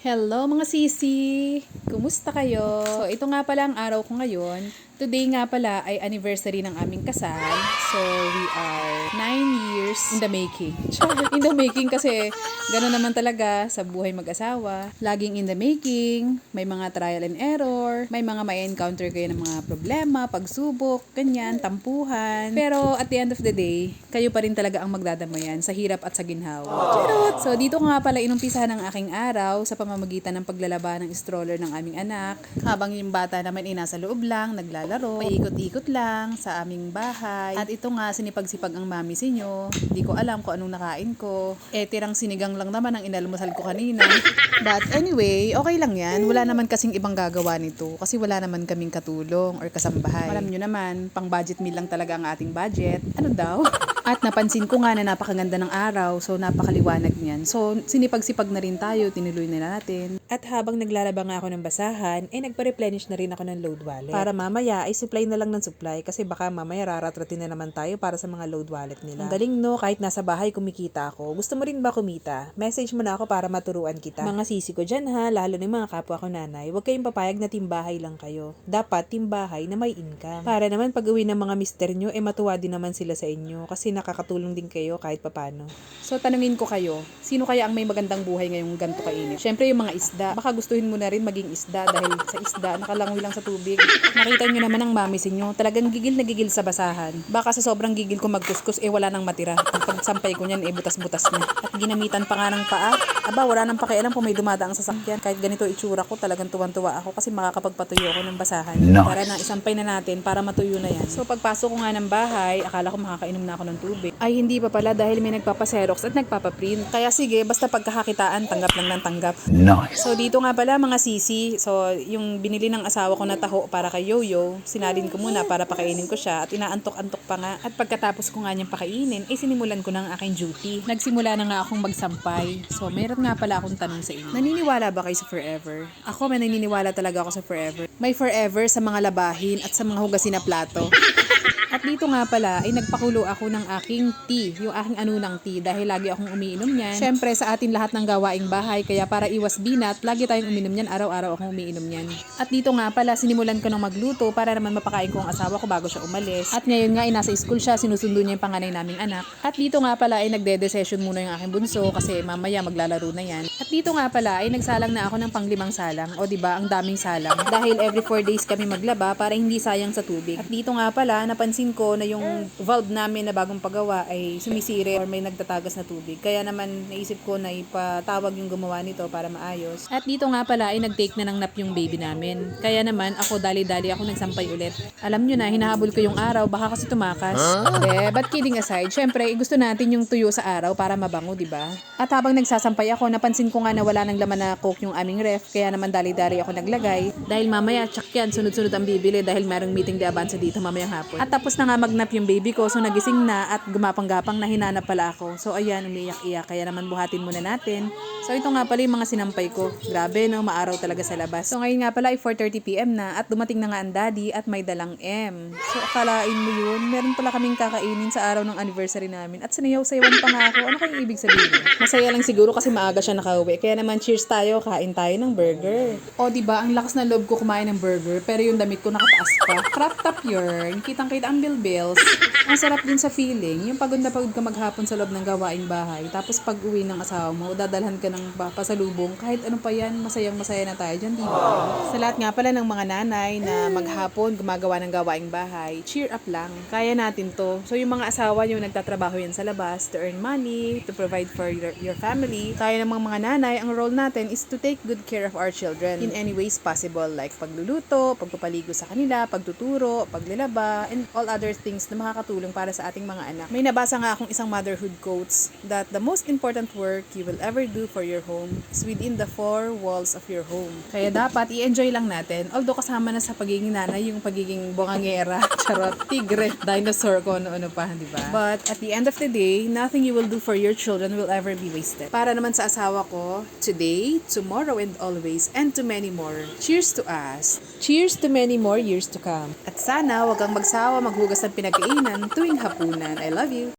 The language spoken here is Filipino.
Hello mga sisi! Kumusta kayo? So ito nga pala ang araw ko ngayon. Today nga pala ay anniversary ng aming kasal. So we are 9 years in the making. In the making kasi gano'n naman talaga sa buhay mag-asawa. Laging in the making, may mga trial and error, may mga may encounter kayo ng mga problema, pagsubok, ganyan, tampuhan. Pero at the end of the day, kayo pa rin talaga ang magdadamayan sa hirap at sa ginhawa. Charot! So dito ko nga pala inumpisahan ang aking araw sa pamamagitan ng paglalaba ng stroller ng aming anak. Habang yung bata naman ay nasa loob lang, naglalaro, paikot-ikot lang sa aming bahay. At ito nga, sinipag-sipag ang mami sinyo. Hindi ko alam kung anong nakain ko. Tirang sinigang lang naman ang inalmusal ko kanina. But anyway, okay lang yan. Wala naman kasing ibang gagawa nito. Kasi wala naman kaming katulong or kasambahay. Alam nyo naman, pang budget meal lang talaga ang ating budget. Ano daw? At napansin ko nga na napakaganda ng araw, so napakaliwanag niyan. So sinipag-sipag na rin tayo, tinuloy na natin. At habang naglalaba nga ako ng basahan, nagpa-replenish na rin ako ng load wallet. Para mamaya ay supply na lang ng supply kasi baka mamaya raratratin na naman tayo para sa mga load wallet nila. Ang galing no, kahit nasa bahay kumikita ako. Gusto mo rin ba kumita? Message mo na ako para maturuan kita. Mga sisi ko dyan ha, lalo na yung mga kapwa ko nanay, huwag kayong papayag na timbahay lang kayo. Dapat timbahay na may income. Para naman pag uwi ng mga mister nyo, matuwa din naman sila sa inyo kasi nakakatulong din kayo kahit papano. So tanungin ko kayo, sino kaya ang may magandang buhay ngayong ganito kainit? Syempre yung mga isda. Baka gustuhin mo na rin maging isda dahil sa isda nakalangoy lang sa tubig. Nakita nyo naman ang mami sinyo, talagang gigil na gigil sa basahan. Baka sa sobrang gigil ko magkuskus wala nang matira. Ang pagsampay ko niyan butas-butas na. At ginamitan pa nga ng paa. Aba, wala nang pakialam kung may dumadaang sasakyan. Kahit ganito itsura ko, talagang tuwan-tuwa ako kasi makakapagpatuyo ako ng basahan. Nice. Tara na, isampay na natin para matuyo na yan. So pagpasok ko nga ng bahay, akala ko makakainom na ako ng tubig. Ay hindi pa pala dahil may nagpapaserox at nagpapaprint. Kaya sige, basta pagkakakitaan, tanggap lang ng tanggap. Nice. So dito nga pala mga sisi, so yung binili ng asawa ko na taho para kay Yoyo, sinalin ko muna para pakainin ko siya at inaantok-antok pa nga. At pagkatapos ko nga niyang pakainin, sinimulan ko ng aking duty. Nagsimula na nga akong magsampay. So meron nga pala akong tanong sa inyo. Naniniwala ba kayo sa forever? Ako may naniniwala talaga ako sa forever. May forever sa mga labahin at sa mga hugasin na plato. At dito nga pala ay nagpakulo ako ng aking tea, yung aking anunang tea dahil lagi akong umiinom niyan. Syempre sa atin lahat ng gawaing bahay kaya para iwas binat, lagi tayong uminom niyan, araw-araw akong umiinom niyan. At dito nga pala sinimulan ko ng magluto para naman mapakain ko ang asawa ko bago siya umalis. At ngayon nga ay nasa school siya, sinusundo niya yung panganay naming anak. At dito nga pala ay nagdede-session muna yung aking bunso kasi mamaya maglalaro na yan. At dito nga pala ay nagsalang na ako ng pang-5 salang. O diba, ang daming salang. Dahil every 4 days kami maglaba para hindi sayang sa tubig. At dito nga pala napansin ko na yung valve namin na bagong pagawa ay sumisire or may nagtatagas na tubig. Kaya naman naisip ko na ipatawag yung gumawa nito para maayos. At dito nga pala ay nag-take na ng nap yung baby namin. Kaya naman ako dali-dali ako nagsampay ulit. Alam nyo na, hinahabol ko yung araw baka kasi tumakas. But kidding aside, syempre gusto natin yung tuyo sa araw para mabango, diba? At habang nagsasampay ako, napansin ko nga na wala nang laman na coke yung aming ref. Kaya naman dali-dali ako naglagay. Dahil mamaya, tsak yan, sunod-sunod ang bibili dahil merong meeting de avance dito mamayang hapon. At tapos na nga magnap yung baby ko, so nagising na at gumapang-gapang na hinanap pala ako. So ayan, umiyak-iyak, kaya naman buhatin muna natin. So ito nga pala yung mga sinampay ko. Grabe no, maaraw talaga sa labas. So ngayon nga pala ay 4:30 PM na at dumating na nga ang daddy at may dalang M. So akalain mo yun, meron pala kaming kakainin sa araw ng anniversary namin at sinayaw-sayawan pa nga ako. Ano kayong ibig sabihin? Masaya lang siguro kasi maaga siya nakauwi. Kaya naman cheers tayo, kain tayo ng burger. O diba, ang lakas ng loob ko kumain ng burger pero yung damit ko nakataas pa. Crop top yun, kitang-kita ang bilbils. Ang sarap din sa feeling, yung pagod na pagod ka maghapon sa loob ng gawaing bahay. Tapos pag uwi ng asawa mo, dadalhan ka ng pasalubong. Kahit ano pa yan, masayang-masaya na tayo dyan, diba? Sa lahat nga pala ng mga nanay na maghapon gumagawa ng gawaing bahay, cheer up lang. Kaya natin to. So yung mga asawa yung nagtatrabaho yan sa labas to earn money, to provide for your family. Tayo namang mga nanay, ang role natin is to take good care of our children in any ways possible. Like pagluluto, pagpapaligo sa kanila, pagtuturo, paglalaba, and all other things na makakatulong para sa ating mga anak. May nabasa nga akong isang motherhood quotes that the most important work you will ever do for your home is within the 4 walls of your home. Kaya dapat i-enjoy lang natin. Although kasama na sa pagiging nanay yung pagiging bongangera, charot, tigre, dinosaur, ko ano-ano pa, di ba? But at the end of the day, nothing you will do for your children will ever be wasted. Para naman sa asawa ko, today, tomorrow, and always, and to many more. Cheers to us. Cheers to many more years to come. At sana, wag kang magsawa maghugas ng pinagkainan tuwing hapunan. I love you.